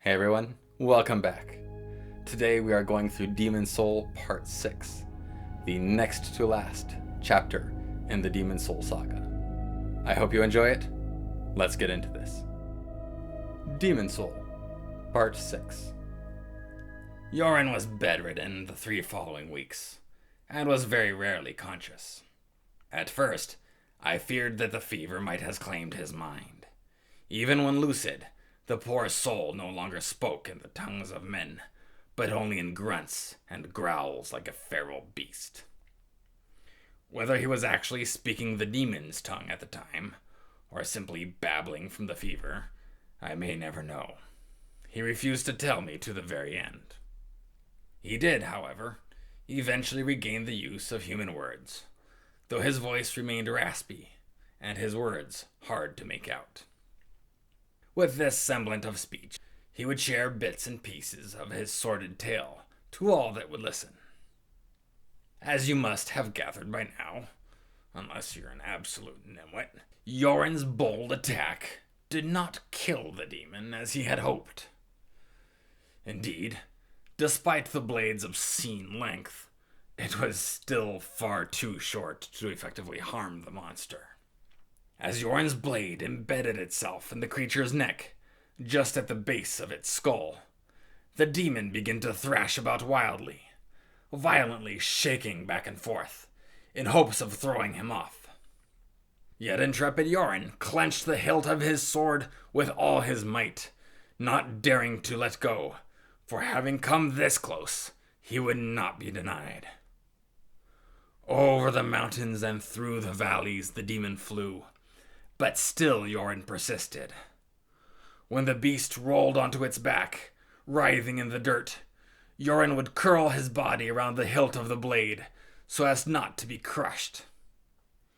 Hey everyone, welcome back. Today we are going through DemonSoul Part 6, the next to last chapter in the DemonSoul saga. I hope you enjoy it. Let's get into this. DemonSoul, Part 6. Yoren was bedridden the 3 following weeks, and was very rarely conscious. At first, I feared that the fever might have claimed his mind. Even when lucid, the poor soul no longer spoke in the tongues of men, but only in grunts and growls like a feral beast. Whether he was actually speaking the demon's tongue at the time, or simply babbling from the fever, I may never know. He refused to tell me to the very end. He did, however, eventually regain the use of human words, though his voice remained raspy, and his words hard to make out. With this semblance of speech, he would share bits and pieces of his sordid tale to all that would listen. As you must have gathered by now, unless you're an absolute nimwit, Yoren's bold attack did not kill the demon as he had hoped. Indeed, despite the blade's obscene length, it was still far too short to effectively harm the monster. As Yoren's blade embedded itself in the creature's neck, just at the base of its skull, the demon began to thrash about wildly, violently shaking back and forth, in hopes of throwing him off. Yet intrepid Yoren clenched the hilt of his sword with all his might, not daring to let go, for having come this close, he would not be denied. Over the mountains and through the valleys the demon flew, but still Yoren persisted. When the beast rolled onto its back, writhing in the dirt, Yoren would curl his body around the hilt of the blade, so as not to be crushed.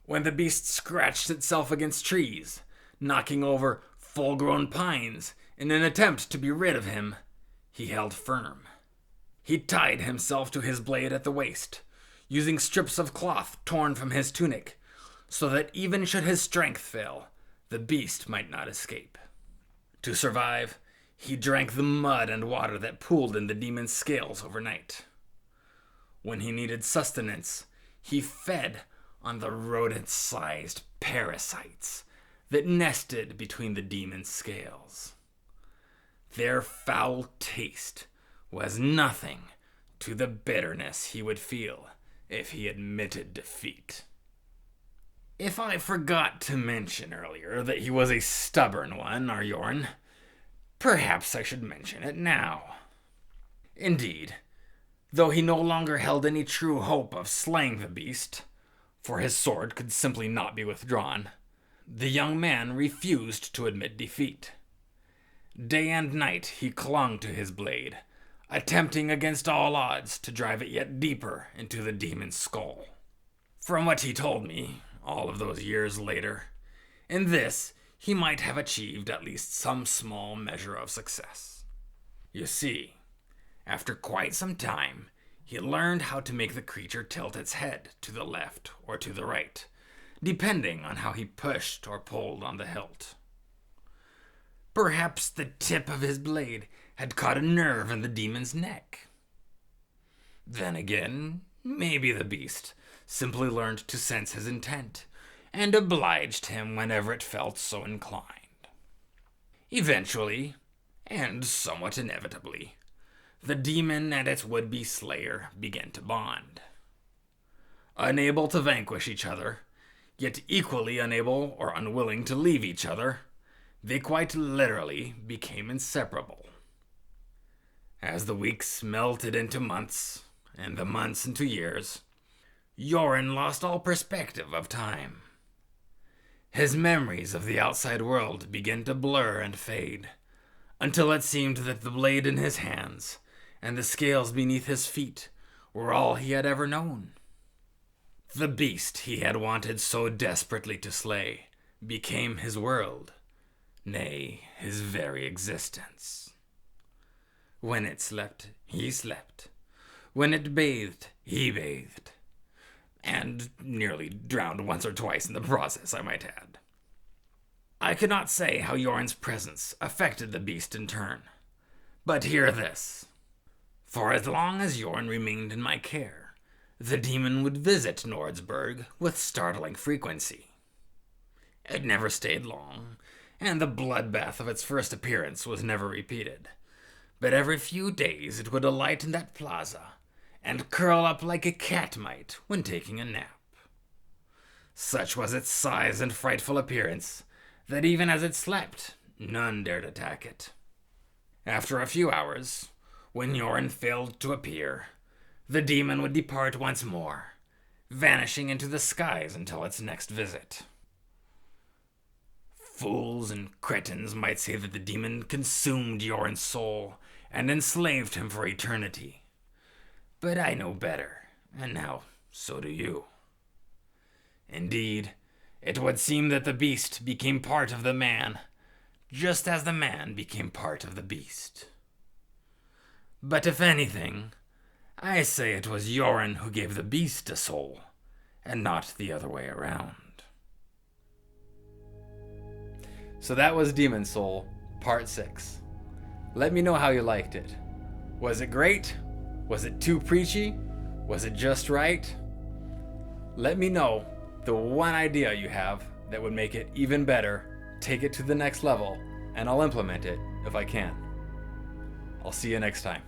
When the beast scratched itself against trees, knocking over full-grown pines in an attempt to be rid of him, he held firm. He tied himself to his blade at the waist, using strips of cloth torn from his tunic, so that even should his strength fail, the beast might not escape. To survive, he drank the mud and water that pooled in the demon's scales overnight. When he needed sustenance, he fed on the rodent-sized parasites that nested between the demon's scales. Their foul taste was nothing to the bitterness he would feel if he admitted defeat. If I forgot to mention earlier that he was a stubborn one, our Yoren, perhaps I should mention it now. Indeed, though he no longer held any true hope of slaying the beast, for his sword could simply not be withdrawn, the young man refused to admit defeat. Day and night he clung to his blade, attempting against all odds to drive it yet deeper into the demon's skull. From what he told me, all of those years later, in this he might have achieved at least some small measure of success. You see, after quite some time, he learned how to make the creature tilt its head to the left or to the right, depending on how he pushed or pulled on the hilt. Perhaps the tip of his blade had caught a nerve in the demon's neck. Then again, maybe the beast simply learned to sense his intent and obliged him whenever it felt so inclined. Eventually, and somewhat inevitably, the demon and its would-be slayer began to bond. Unable to vanquish each other, yet equally unable or unwilling to leave each other, they quite literally became inseparable. As the weeks melted into months, and the months into years, Yoren lost all perspective of time. His memories of the outside world began to blur and fade, until it seemed that the blade in his hands and the scales beneath his feet were all he had ever known. The beast he had wanted so desperately to slay became his world, nay, his very existence. When it slept, he slept. When it bathed, he bathed. And nearly drowned once or twice in the process, I might add. I cannot say how Yoren's presence affected the beast in turn, But hear this. For as long as Jorn remained in my care, the demon would visit Nordsburg with startling frequency. It never stayed long, and the bloodbath of its first appearance was never repeated. But every few days it would alight in that plaza and curl up like a cat might when taking a nap. Such was its size and frightful appearance that even as it slept, none dared attack it. After a few hours, when Jorn failed to appear, the demon would depart once more, vanishing into the skies until its next visit. Fools and cretins might say that the demon consumed Jorn's soul and enslaved him for eternity. But I know better, and now so do you. Indeed, it would seem that the beast became part of the man, just as the man became part of the beast. But if anything, I say it was Jorn who gave the beast a soul, and not the other way around. So that was DemonSoul, Part 6. Let me know how you liked it. Was it great? Was it too preachy? Was it just right? Let me know the one idea you have that would make it even better, take it to the next level, and I'll implement it if I can. I'll see you next time.